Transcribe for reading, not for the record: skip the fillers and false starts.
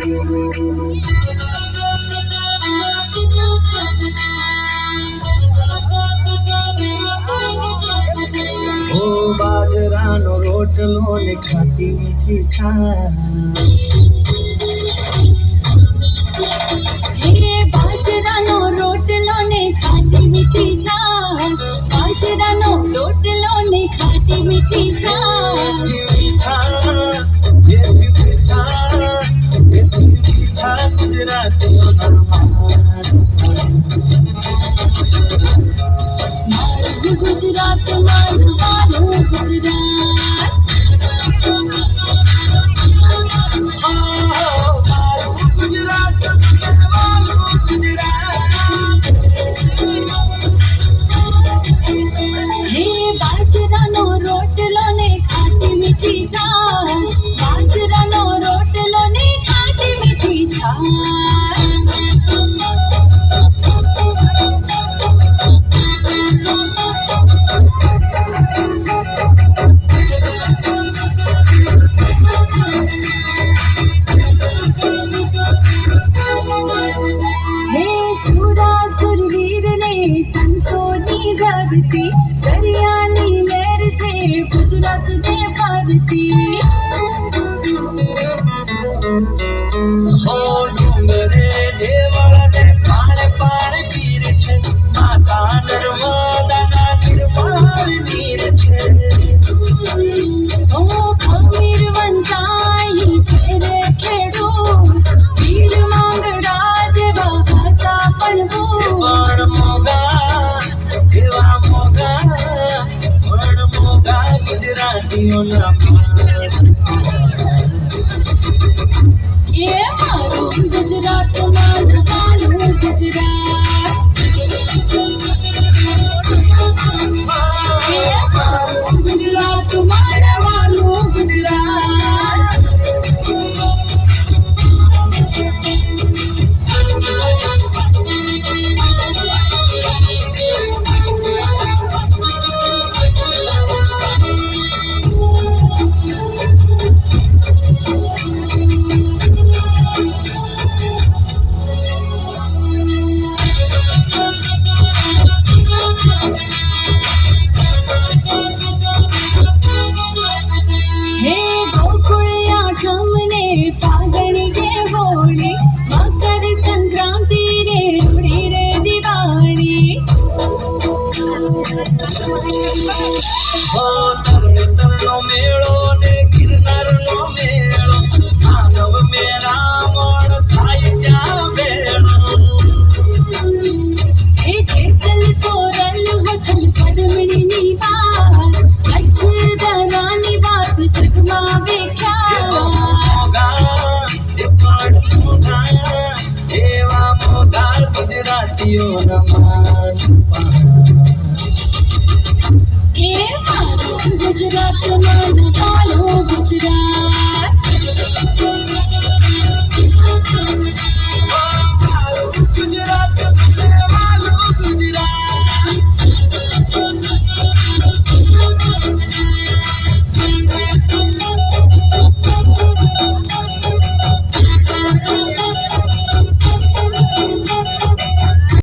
ઓ બાજરાનો રોટલો ને ખાટી મીઠી છાશ, હે બાજરાનો રોટલો ને ખાટી મીઠી છાશ, બાજરાનો રોટલો ને ખાટી મીઠી છાશ. ગુજરાતીઓના મારું ગુજરાત માનવાનું ગુજરાત, ગુજરાત માનવાનું ગુજરાત. હે બાજરાનો રોટલો ને ખાટી મીઠી છાશ, બાજરાનો રોટલો ને ખાટી મીઠી છાશ. સુરવીર ને સંતોની ધરતી, દરિયાની લહેર છે ગુજરાત ને ફરતી. હો ડુંગરે દેવળને પાણે પાણે પીર છે, માતા નર્મદાના નિર્મળ નીર છે. ઓ ખમીર વંચાઈ છે રે ખેડૂત, વીર માંગડા જેવા હતા પણ પણ મોગા એવા મોગા, પણ મોગા ગુજરાતીઓના એ મારું ગુજરાત માનવાનું ગુજરાત, એ મારું ગુજરાત માનવાનું ગુજરાત. फागणी के होली, मकर संक्रांति रे रूढ़ी रे दिवाली. હો તરણેતરનો મેળો ને ગિરનારનો મેળો, માનવ મેરા મોડ થાય ત્યાં બેડો. हे जेसल तोरल वचन पद्मिनी बात, अक्षरानी बात जगमा वेख्या. એવા મોગા ગુજરાતીઓના માન. એ મારું ગુજરાત માનવાનું ગુજરાત.